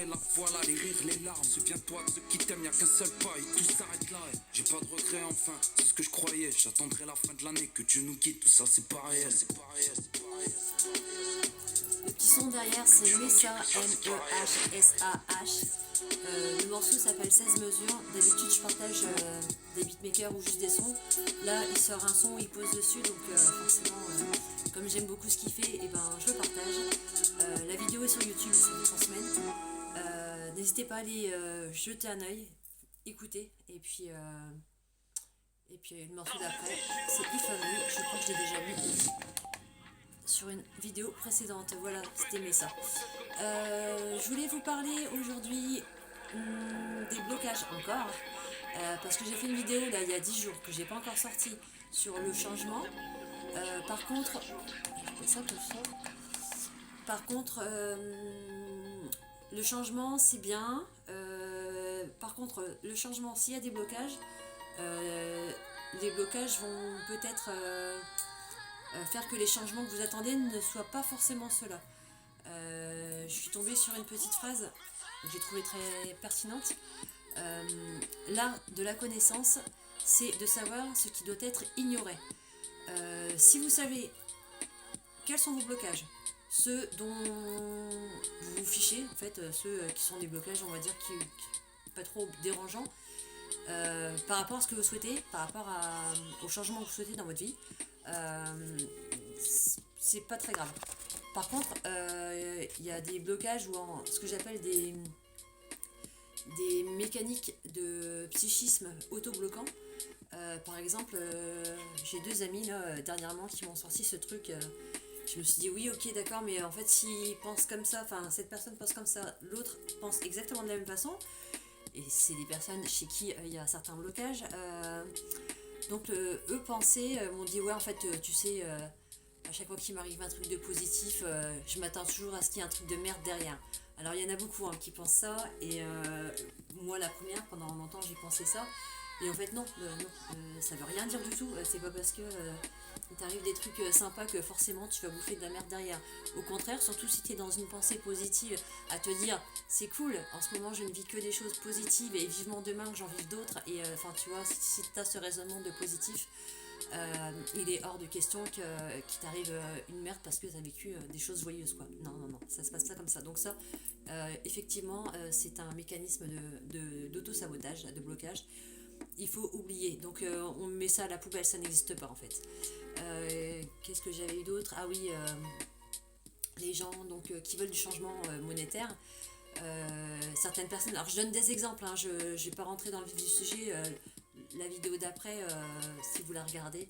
pleurer, la voilà, les rires, les larmes. Souviens-toi de ceux qui t'aiment, y'a qu'un seul pas et tout s'arrête là. J'ai pas de regrets enfin, c'est ce que je croyais. J'attendrai la fin de l'année que Dieu nous guide, tout ça c'est pas réel. Le petit son derrière, c'est Messa, M-E-H-S-A-H. Le morceau s'appelle 16 mesures. D'habitude, je partage des beatmakers ou juste des sons. Là, il sort un son, il pose dessus, donc forcément, comme j'aime beaucoup ce qu'il fait, et ben, je le partage. La vidéo est sur YouTube, ça fait 3 semaines. N'hésitez pas à aller jeter un œil, écouter, et puis le morceau d'après, c'est If Only. Je crois que je l'ai déjà vu sur une vidéo précédente. Voilà, c'était Messa. Je voulais vous parler aujourd'hui des blocages encore, parce que j'ai fait une vidéo là il y a 10 jours que j'ai pas encore sorti sur le changement. Par contre, le changement c'est bien. Par contre, le changement, s'il y a des blocages, les blocages vont peut-être faire que les changements que vous attendez ne soient pas forcément ceux-là. Je suis tombée sur une petite phrase que j'ai trouvée très pertinente. L'art de la connaissance, c'est de savoir ce qui doit être ignoré. Si vous savez quels sont vos blocages, ceux dont vous vous fichez, en fait, ceux qui sont des blocages, on va dire, qui pas trop dérangeants, par rapport à ce que vous souhaitez, par rapport au changement que vous souhaitez dans votre vie, c'est pas très grave. Par contre, il y a des blocages ou ce que j'appelle des mécaniques de psychisme auto-bloquant. Par exemple, j'ai 2 amis là, dernièrement qui m'ont sorti ce truc. Je me suis dit oui, ok, d'accord, mais en fait, s'ils pensent comme ça, enfin, cette personne pense comme ça, l'autre pense exactement de la même façon. Et c'est des personnes chez qui il y a certains blocages. Donc, eux m'ont dit ouais, en fait, tu sais. À chaque fois qu'il m'arrive un truc de positif, je m'attends toujours à ce qu'il y ait un truc de merde derrière. Alors il y en a beaucoup qui pensent ça, et moi la première, pendant longtemps j'ai pensé ça, et en fait non, ça veut rien dire du tout. C'est pas parce que il t'arrive des trucs sympas que forcément tu vas bouffer de la merde derrière. Au contraire, surtout si tu es dans une pensée positive, à te dire c'est cool, en ce moment je ne vis que des choses positives et vivement demain que j'en vive d'autres, et enfin tu vois, si tu as ce raisonnement de positif, il est hors de question qu'il t'arrive une merde parce que tu as vécu des choses joyeuses, quoi. Non, ça se passe pas comme ça. Donc ça, effectivement, c'est un mécanisme d'auto-sabotage, de blocage. Il faut oublier. Donc on met ça à la poubelle, ça n'existe pas en fait. Qu'est-ce que j'avais eu d'autre? Ah oui, les gens donc, qui veulent du changement monétaire. Certaines personnes, alors je donne des exemples, je ne vais pas rentrer dans le vif du sujet. La vidéo d'après, si vous la regardez,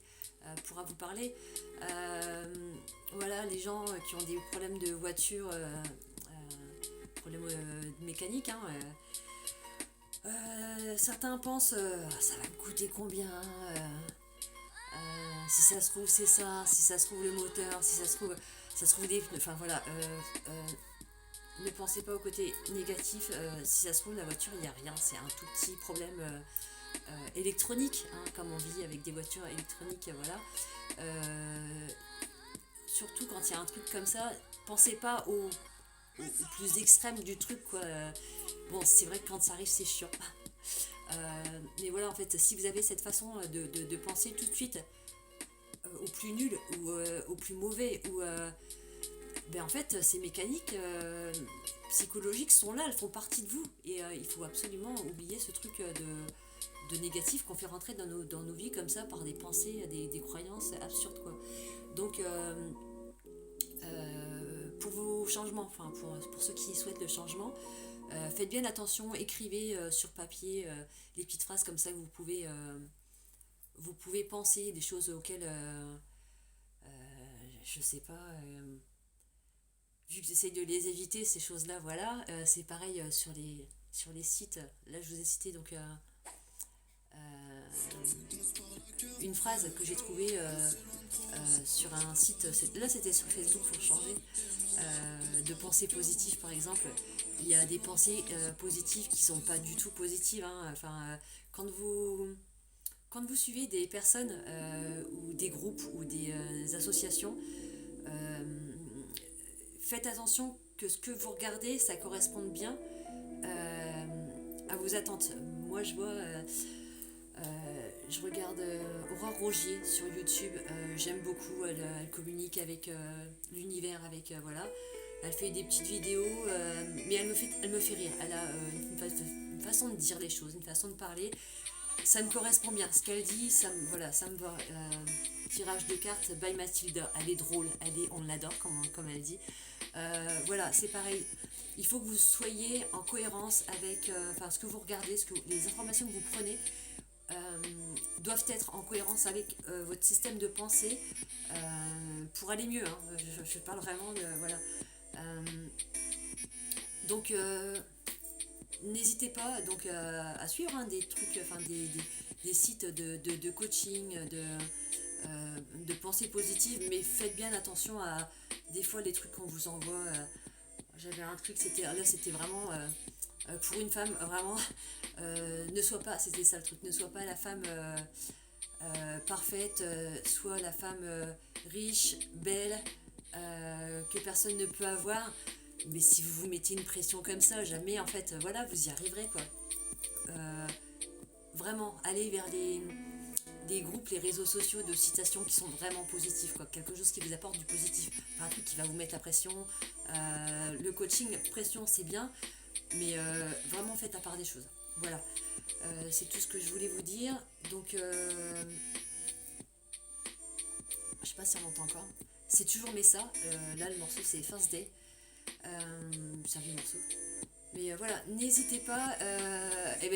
pourra vous parler. Voilà, les gens qui ont des problèmes de voiture, problèmes mécaniques. Certains pensent, ça va me coûter combien, si ça se trouve c'est ça, si ça se trouve le moteur, si ça se trouve des pneus. Enfin voilà. Ne pensez pas au côté négatif. Si ça se trouve, la voiture, il n'y a rien. C'est un tout petit problème électronique, comme on vit avec des voitures électroniques. Voilà. Surtout quand il y a un truc comme ça, pensez pas au plus extrême du truc, quoi. Bon, c'est vrai que quand ça arrive, c'est chiant. Mais voilà, en fait, si vous avez cette façon de penser tout de suite au plus nul ou au plus mauvais, ou en fait, ces mécaniques psychologiques sont là, elles font partie de vous. Et il faut absolument oublier ce truc de négatif qu'on fait rentrer dans nos vies comme ça par des pensées, des croyances absurdes, quoi. Donc, pour vos changements, enfin pour ceux qui souhaitent le changement, faites bien attention, écrivez sur papier les petites phrases comme ça que vous pouvez penser, des choses auxquelles, je sais pas, vu que j'essaye de les éviter, ces choses-là, voilà. C'est pareil sur les sites. Là, je vous ai cité donc une phrase que j'ai trouvée sur un site. Là, c'était sur Facebook pour changer. De pensées positives, par exemple. Il y a des pensées positives qui sont pas du tout positives. Enfin, quand vous suivez des personnes ou des groupes ou des associations, faites attention que ce que vous regardez, ça corresponde bien à vos attentes. Moi, je regarde Aurore Rogier sur YouTube. J'aime beaucoup. Elle communique avec l'univers, avec voilà. Elle fait des petites vidéos, mais elle me fait rire. Elle a une façon de dire les choses, une façon de parler. Ça me correspond bien. Ce qu'elle dit, voilà, ça me va. Tirage de cartes by Mathilda. Elle est drôle, on l'adore, comme elle dit. Voilà, c'est pareil. Il faut que vous soyez en cohérence avec ce que vous regardez, les informations que vous prenez doivent être en cohérence avec votre système de pensée pour aller mieux. Hein. Je parle vraiment de voilà. Donc n'hésitez pas donc à suivre des trucs, des sites de coaching, de pensée positive, mais faites bien attention à des fois les trucs qu'on vous envoie. J'avais un truc, c'était vraiment pour une femme, vraiment, ne sois pas, c'était ça le truc, ne sois pas la femme parfaite, soit la femme riche, belle, que personne ne peut avoir. Mais si vous vous mettez une pression comme ça, jamais en fait, voilà, vous y arriverez quoi. Vraiment, allez vers des groupes, les réseaux sociaux de citations qui sont vraiment positifs, quoi. Quelque chose qui vous apporte du positif, pas un truc qui va vous mettre la pression. Le coaching, pression c'est bien, mais vraiment faites à part des choses. Voilà, c'est tout ce que je voulais vous dire. Donc, je sais pas si on entend encore. C'est toujours Messa. Là, le morceau c'est First Day. C'est un vieux morceau. Mais voilà, n'hésitez pas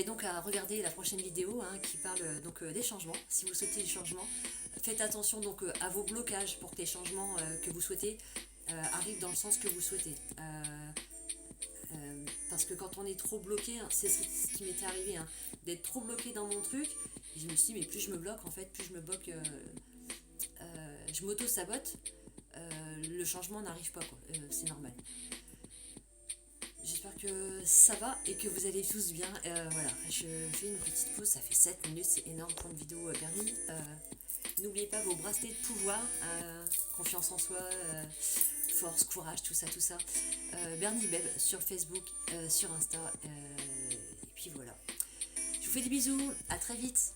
donc à regarder la prochaine vidéo qui parle des changements. Si vous souhaitez des changements, faites attention donc à vos blocages pour que les changements que vous souhaitez arrivent dans le sens que vous souhaitez. Parce que quand on est trop bloqué, c'est ce qui m'était arrivé, d'être trop bloqué dans mon truc. Et je me suis dit, mais plus je me bloque, en fait, plus je me bloque, je m'auto-sabote, le changement n'arrive pas, quoi. C'est normal. J'espère que ça va et que vous allez tous bien. Voilà, je fais une petite pause, ça fait 7 minutes, c'est énorme pour une vidéo permis. N'oubliez pas vos bracelets de pouvoir, confiance en soi, force, courage, tout ça. Bernie Beb sur Facebook, sur Insta. Et puis voilà. Je vous fais des bisous, à très vite.